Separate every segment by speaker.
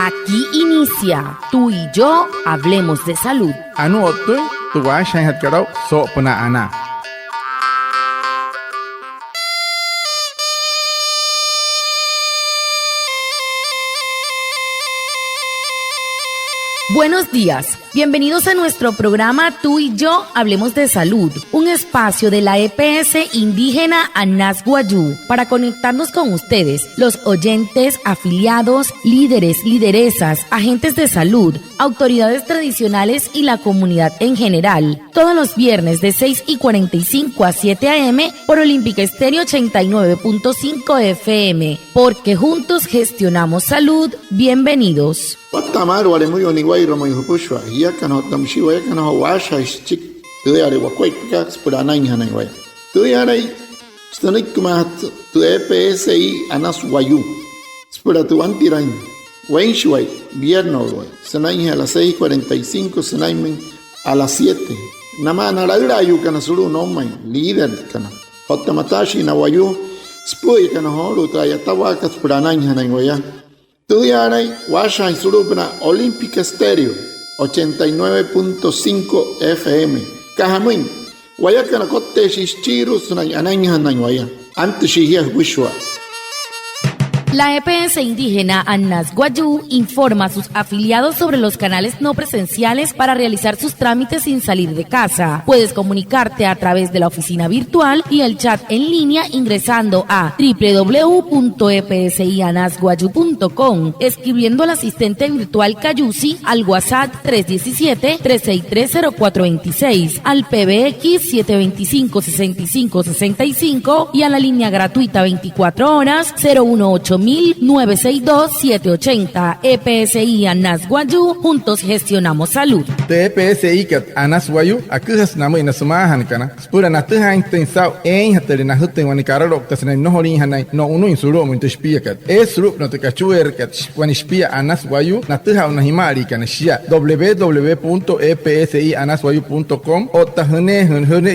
Speaker 1: Aquí inicia Tú y yo hablemos de salud.
Speaker 2: Anu otu tu wa shan hat karau so puna ana.
Speaker 1: Buenos días, bienvenidos a nuestro programa Tú y yo hablemos de salud, un espacio de la EPS indígena Anas Guayú para conectarnos con ustedes, los oyentes, afiliados, líderes, lideresas, agentes de salud, autoridades tradicionales y la comunidad en general. Todos los viernes de 6:45 a 7 a.m. por Olímpica Estéreo 89.5 FM, porque juntos gestionamos salud. Bienvenidos.
Speaker 3: Patamar wale muy oniguay romoy hupushwa ya kano tamshiwa ya kano washa chik tuare wakwai pika spura nine hanai tuare stanik kumat tu EPSI Anas Guayú spura tu antirain wenshwai viernes sanai a las 6:45 sanai a las 7 nama naragra yu kana suru no mai líder kana hotamatashi na Guayú spui kana horu trayatawa ka spura nine hanai Tudiaray, Washa y Surupna, Olímpica Estéreo, 89.5 FM. Cajamuin, Guayacana Cote Shischiru, Sunayanaña Nanguaya, antes Shihia Wishwa.
Speaker 1: La EPS indígena Anas Guayú informa a sus afiliados sobre los canales no presenciales para realizar sus trámites sin salir de casa. Puedes comunicarte a través de la oficina virtual y el chat en línea ingresando a www.epsianasguayu.com, escribiendo al asistente virtual Cayusi al WhatsApp 317-363-0426, al PBX 725-6565 y a la línea gratuita 24 horas 018-962-780. EPSI Anas Guayú, juntos gestionamos salud.
Speaker 2: Te EPSI kat Anas Guayú, akuhas namu ina sumahan kana. Spura na tuha intensao en hatele na huten wani kararok tasna no horin hanai no unu insuro mu intespia kat. Esrup no te kachuer kat wani spia Anas Guayú na tuha una himari kana shia www.epsianasguayu.com o tahune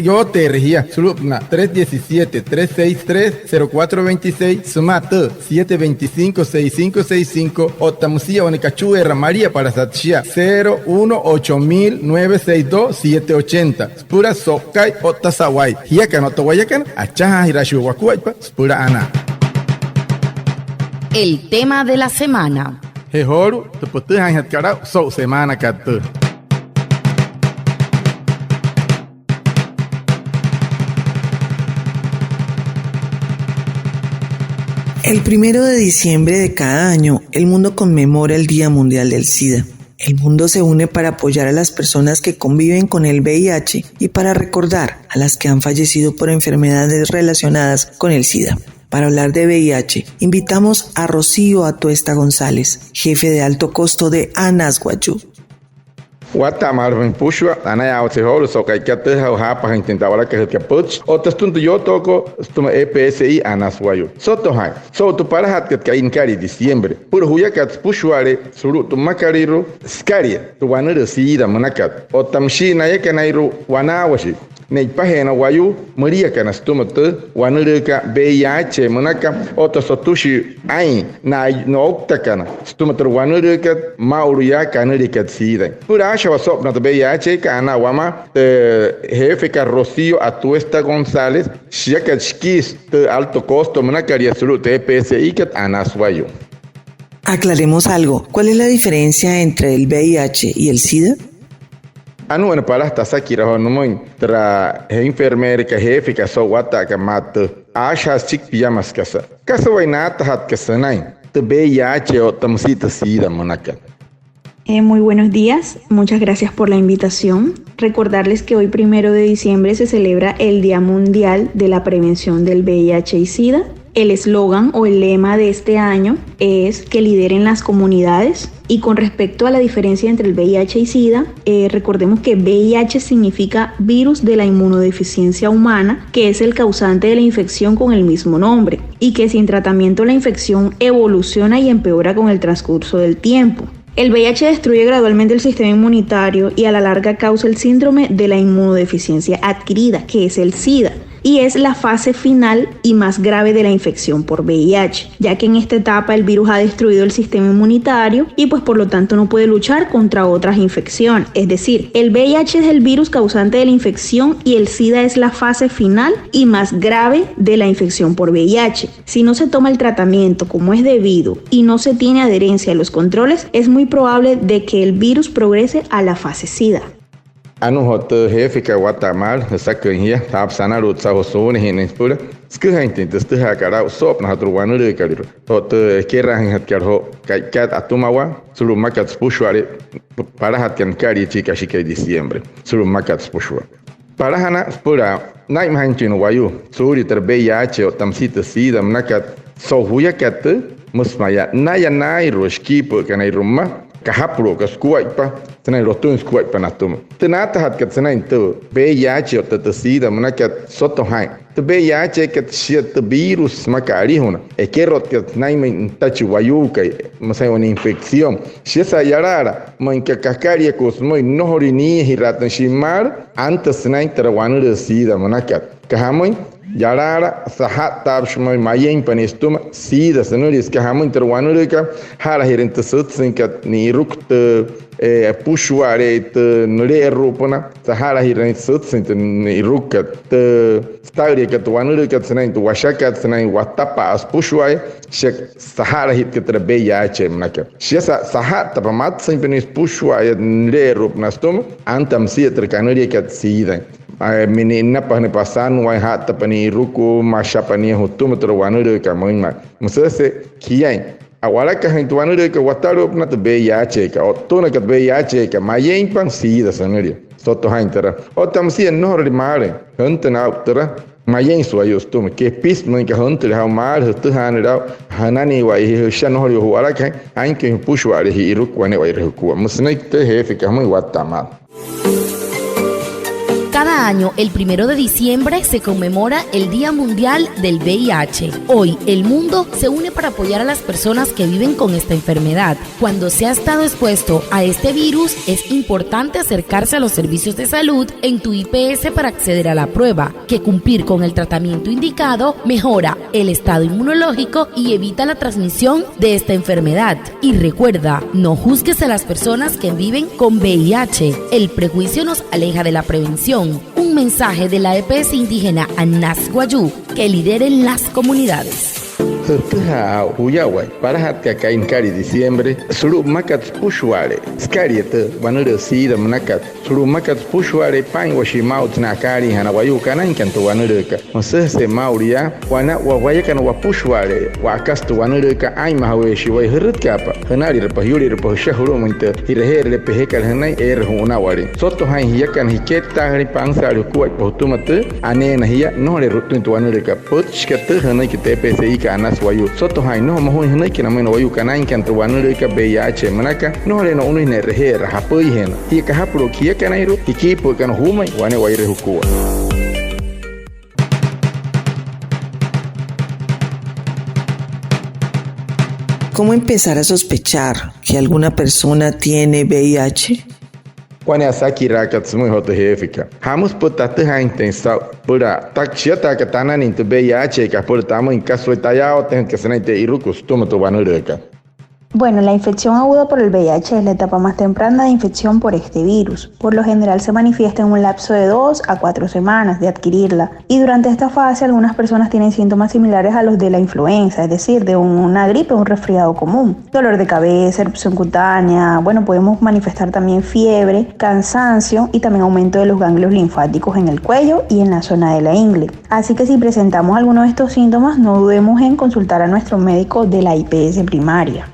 Speaker 2: yo te regia surup na 317-363-0426 sumatu 725-6565 o tamusia Onecachuera María para Satchia 018-962-780 Spura Sokai o Tasawai Hiakan o Tawayakan Achaja Hirashu Wakuaipa Spura Ana.
Speaker 1: El tema de la semana.
Speaker 2: Jehoru te potujan hatkarau so semana katu.
Speaker 4: El 1 de diciembre de cada año, el mundo conmemora el Día Mundial del SIDA. El mundo se une para apoyar a las personas que conviven con el VIH y para recordar a las que han fallecido por enfermedades relacionadas con el SIDA. Para hablar de VIH, invitamos a Rocío Atuesta González, jefe de alto costo de Anas Guayú.
Speaker 2: Guatamar pushua anaya o seholo so kai kate ha pa intentaba que se puch o tastunto yo toco stuma EPSI Anas Guayú soto hai so tu para hat que inkari diciembre pur huya kat pushuare suru tu makariro skaria tu wanere sida manakat o tamshi na yakanairu wanawashi nei pahena Guayú Maria kana stuma tu wanere ka VIH manaka o sotushi ai na no oktakana stuma tu wanere ka mauria kana kat sida pura Wasop na VIH kana wama jefe ka Rocío Atuesta González shiakat shkis de alto costo manakaria suru EPSI kat Anas Guayú.
Speaker 4: Aclaremos algo, ¿cuál es la diferencia entre el VIH y el SIDA?
Speaker 2: Anu en palasta sakira honomoin tra enfermera ka jefe ka so wata ka mat asha chik pijamas kasa kasa wainata hat kasanai te VIH o tamsita SIDA manakat.
Speaker 5: Muy buenos días, muchas gracias por la invitación. Recordarles que hoy 1 de diciembre se celebra el Día Mundial de la Prevención del VIH y SIDA. El eslogan o el lema de este año es que lideren las comunidades. Y con respecto a la diferencia entre el VIH y SIDA, recordemos que VIH significa virus de la inmunodeficiencia humana, que es el causante de la infección con el mismo nombre, y que sin tratamiento la infección evoluciona y empeora con el transcurso del tiempo. El VIH destruye gradualmente el sistema inmunitario y a la larga causa el síndrome de la inmunodeficiencia adquirida, que es el SIDA. y es la fase final y más grave de la infección por VIH, ya que en esta etapa el virus ha destruido el sistema inmunitario y pues por lo tanto no puede luchar contra otras infecciones. Es decir, el VIH es el virus causante de la infección y el SIDA es la fase final y más grave de la infección por VIH. Si no se toma el tratamiento como es debido y no se tiene adherencia a los controles, es muy probable de que el virus progrese a la fase SIDA.
Speaker 2: Anu hoto jefe ka watamal sakanhia tap sanarut sa hosone hinin pura skuhaintin testu hakara sop na hatru wanu de kalir hoto kerahin hat karho kat atumawa sulu makat pushware para hat kan kari chika shika diciembre sulu makat pushwa para hana pura nai mahanchin wayu suri ter VIH o tamsita sida mnakat so huya kat musmaya naya nai roshki por kanai rumma kahapro kaskuaipa tenai rotun skuaipa natum tenata hat kat tenai to VIH o tatasida mnakat soto hai to VIH kat shit virus makari hona e kerot kat nai men tachi wayuka masai una infección shesa yarara man ka kakari kos moi nohori ni hiratan shimar antes nai tarawanu de sida mnakat kahamoi yarara sahat tab shmai mayen panistuma sida sanuris kahamoi tarawanu de ka hala hirent sutsinkat ni rukt pushware te nure rupona sahara hirent sutsint ni rukat te stauri kat wanu kat sanai tu washakat sanai watapa as pushwai shek sahara hit kat VIH mnaka shesa sahat tapamat sin penis pushwai nure rupna stum antam sietr kanuri kat sida mini napa ne pasan wai hat tapani ruku mashapani hutum terwanu ka moima musase kiai awala ka hintuanu de ka wataru na te VIH ka otona ka VIH ka mayen pan sida sanuri soto haintera otam si no rimare hantena utera mayen suayos tum ke pis man ka hantel ha mar htu hanera hanani wa hi shano hori wala ka anke pushware hi rukwane wa irku musnek te hefe ka muy watama.
Speaker 1: Cada año, el 1 de diciembre, se conmemora el Día Mundial del VIH. Hoy, el mundo se une para apoyar a las personas que viven con esta enfermedad. Cuando se ha estado expuesto a este virus, es importante acercarse a los servicios de salud en tu IPS para acceder a la prueba, que cumplir con el tratamiento indicado mejora el estado inmunológico y evita la transmisión de esta enfermedad. Y recuerda, no juzgues a las personas que viven con VIH. El prejuicio nos aleja de la prevención. Un mensaje de la EPS indígena Anas Guayú, que lideren las comunidades.
Speaker 2: Tuha huyawai para hat ka kain kari diciembre suru makat pushware skariete wanure sida mnakat suru makat pushware pain washimaut na kari hana wayu kana inkanto wanure ka mose mauria wana wawaya kana wa pushware wa kastu wanure ka ai mahawe shiwai hirut kapa hanari repa yuri repa shahuru munte hireher le pehekal hanai huna wari soto hai hiyakan hiketa hari pangsaru kuat potumate ane na hiya no le rutun to wanure ka potchkate hanai kite PSI kana wayu soto hai no mo hinai kina meno wayu kana inkan to wanu ka VIH manaka no le no unu ne rehe rahapoi hen hi ka hapro kia kana iru ikipo kana humai wane waire hukua.
Speaker 4: ¿Cómo empezar a sospechar que alguna persona tiene VIH?
Speaker 2: Wane asaki rakat smu hoto hefika hamus putate ha intensa pura takshita ka tanan into VIH ka pura tamo in caso tayao ten que senate irukus tomato wanureka.
Speaker 5: Bueno, la infección aguda por el VIH es la etapa más temprana de infección por este virus. Por lo general se manifiesta en un lapso de 2 a 4 semanas de adquirirla. Y durante esta fase algunas personas tienen síntomas similares a los de la influenza, es decir, de una gripe o un resfriado común. Dolor de cabeza, erupción cutánea, podemos manifestar también fiebre, cansancio y también aumento de los ganglios linfáticos en el cuello y en la zona de la ingle. Así que si presentamos alguno de estos síntomas, no dudemos en consultar a nuestro médico de la IPS primaria.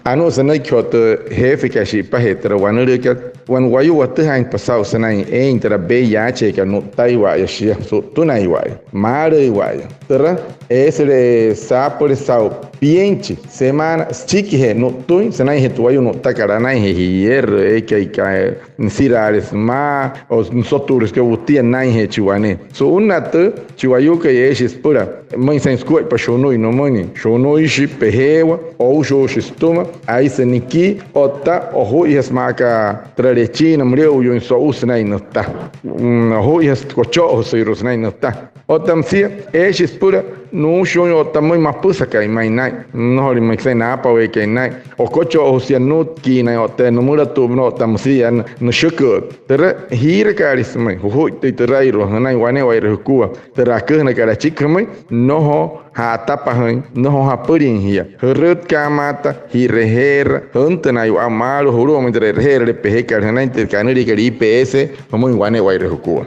Speaker 2: Anu sanai kyoto hefika shi pahetra wanureka wan wayu watu hain pasau sanai entra VIH ka no taiwa ya shi so tunai wai mare wai tera esre sapore sau pienche semana chique no tui senai hetuayo no takarana hier que sirares ma os nosotros que butia nai he chiwane so unata chiwayo que es pura mãe sem escolha para shonoi no mãe shonoi shi pehewa ou joshi stuma aí seniki ota o hias marca trarechina mreu yo so usnai no ta ho hias kocho so irusnai no ta otamsia es pura no shon otamoi mapusa kai mai nai no hori mai sai na pa we kai nai o kocho o sia nut ki nai ote no mura tu no tamsia no shukut tera hira karismai ho te terai ro nai wane wai ro kuwa tera kana kara chikmai no ho ha tapa hein no ho ha purin hia hurut kamata hireher huntana yu amalo huru mo entre reher le pehe kana inter kanuri kari IPS muy wane wai ro kuwa.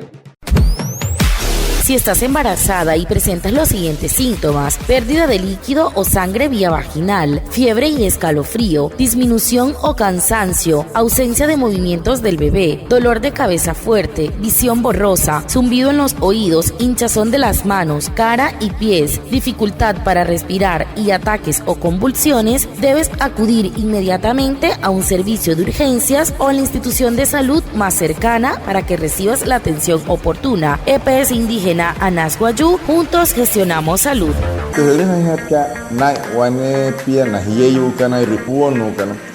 Speaker 1: Si estás embarazada y presentas los siguientes síntomas: pérdida de líquido o sangre vía vaginal, fiebre y escalofrío, disminución o cansancio, ausencia de movimientos del bebé, dolor de cabeza fuerte, visión borrosa, zumbido en los oídos, hinchazón de las manos, cara y pies, dificultad para respirar y ataques o convulsiones, debes acudir inmediatamente a un servicio de urgencias o a la institución de salud más cercana para que recibas la atención oportuna. EPS Indígena Anas Guayú, juntos gestionamos salud.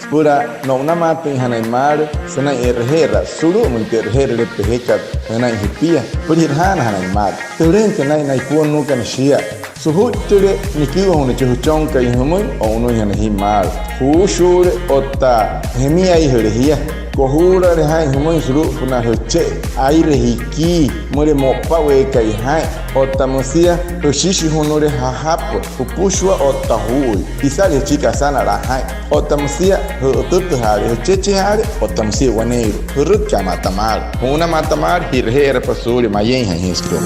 Speaker 2: Pura no una mata en Hanaimar, sana erhera, suru muy terhera le pehecat, na hipia, por hirhana Hanaimar. Terente na kuon no kan shia. Suhu tere nikiwa hone chuchonka yhumui o uno yanahimar. Hushure otta hemia ihurehia. Kohura de hai humoi suru puna hoche aire hiki more mopa we kai hai otamusia hoshishi honore hahapo pupushwa otahui isale chika sana la hai otamusia hotutu hare hocheche hare otamusia waneiro hurut chamatamar una matamar hirher pasuri mayen hai hiskro.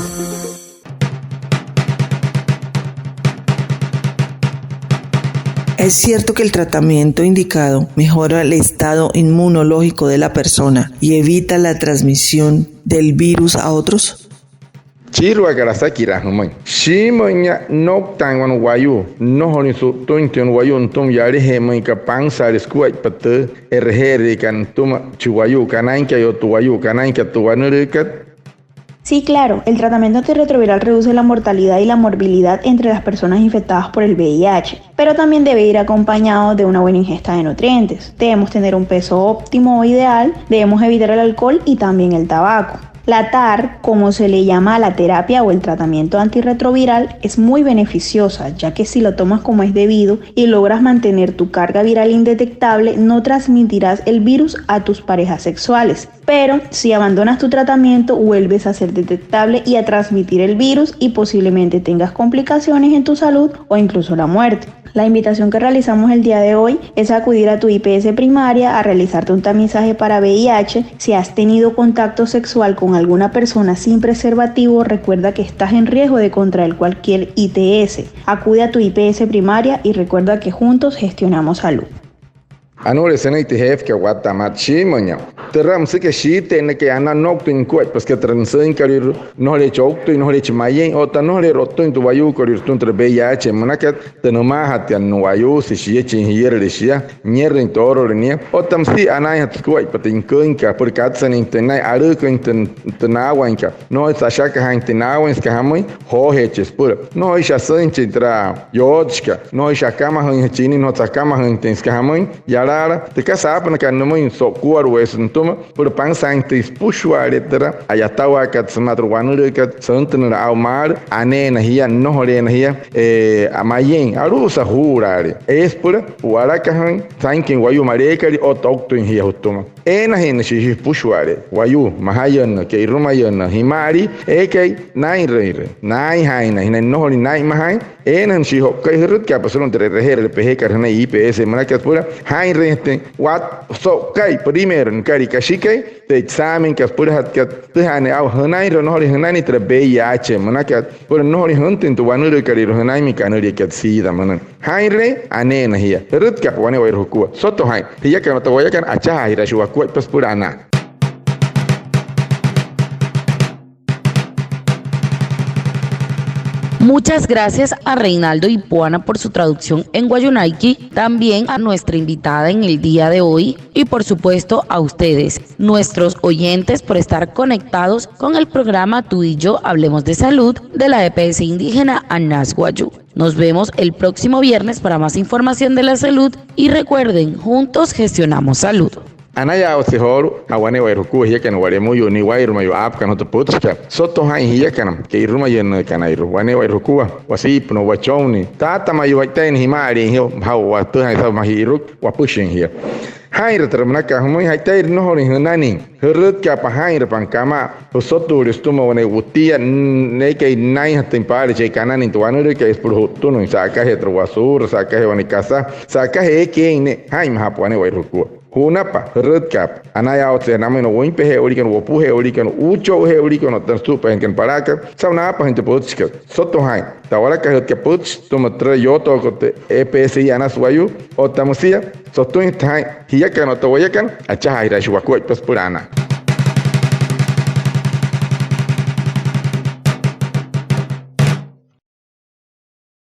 Speaker 4: Es cierto que el tratamiento indicado mejora el estado inmunológico de la persona y evita la transmisión del virus a otros.
Speaker 2: Chirwa garasaki rahumai. Shimonya no tangwan wayu. No honi su tuntion wayu tum yari hemai ka pangsa reskuai pate erhere kan tuma chiwayu kanain ka yo tuwayu kanain ka tuwanurikat.
Speaker 5: Sí, claro, el tratamiento antirretroviral reduce la mortalidad y la morbilidad entre las personas infectadas por el VIH, pero también debe ir acompañado de una buena ingesta de nutrientes. Debemos tener un peso óptimo o ideal, debemos evitar el alcohol y también el tabaco. La TAR, como se le llama a la terapia o el tratamiento antirretroviral, es muy beneficiosa, ya que si lo tomas como es debido y logras mantener tu carga viral indetectable, no transmitirás el virus a tus parejas sexuales. Pero si abandonas tu tratamiento, vuelves a ser detectable y a transmitir el virus y posiblemente tengas complicaciones en tu salud o incluso la muerte. La invitación que realizamos el día de hoy es acudir a tu IPS primaria a realizarte un tamizaje para VIH. Si has tenido contacto sexual con alguna persona sin preservativo, recuerda que estás en riesgo de contraer cualquier ITS. Acude a tu IPS primaria y recuerda que juntos gestionamos salud.
Speaker 2: Anore senai te hef que guatamat shimonya. Terram se que shite ne que ana noctin kuat pas que transen karir no le chokto y no le chimayen o ta no le roto en tu bayu karir tu entre VIH manakat te no ma hat no bayu si shie chin hier le shia nyer en toro le nie o tam si ana hat kuat patin kunka por katsan intenai aru kunten tenawanka no es ashaka han tenawan ska hamoi ho heches pura no es asan chitra yotska no es akama han chini no takama han tenska hamoi ya te casaba na kan mo so kuar wes ntuma por pan saintis pushware tera ayatawa kat smatru wanure kat santna almar anena hia no horena hia amayen arusa hurare es por warakahan tankin wayu marekari o tokto in hia hutuma ena hen shi pushware wayu mahayan ke rumayan himari ekei nai reire nai haina hin no hori nai mahai enan shi hokkai hirut ka pason entre reher ph karna IPS manakat pura hain wat so kai primero en kari kashikai te examen que pura hat que te hane au hanai ro no hanai tre VIH manakat pura no hori huntin tu wanure kari ro hanai mi kanuri kat sida manan haire anena hia rut ka wane wai ro ku soto hai hia ka to waya kan acha haira shu ku pas pura ana.
Speaker 1: Muchas gracias a Reinaldo y Puana por su traducción en Guayunaiki, también a nuestra invitada en el día de hoy y por supuesto a ustedes, nuestros oyentes, por estar conectados con el programa Tú y Yo Hablemos de Salud de la EPS indígena Anas Guayú. Nos vemos el próximo viernes para más información de la salud y recuerden, juntos gestionamos salud.
Speaker 2: Anaya o sehoro awane wa ruku hiya kan wale mu yoni wa irma yo ap kan to putka soto han hiya kan ke irma yen kan airu wane wa ruku wa sip no wa choni tata ma yo wa ten himari hiyo hau wa to han sa ma hiru wa pushin hiya haira termana ka mu ha tair no hori nani herut ka pa haira pan kama soto restuma wane utia ne ke nai hatin pare che kanani to anu ke es por tu no sa ka he trowasur sa ka he wani casa sa ka he ke ne haim ha wane wa ruku Hunapa, Redcap, Anaya Ote, Namino, Wimpe, Orican, Wapu, Orican, Ucho, Orican, Tanstupa, and Paraka, Saunapa, and Teputska, Sotohain, Tawaraka, Capuch, Tomatra, Yoto, EPSI, Anaswayu, Otamusia, Sotuin time, Hiakan, Otawayakan, Achahira, Shuakoi, Paspurana.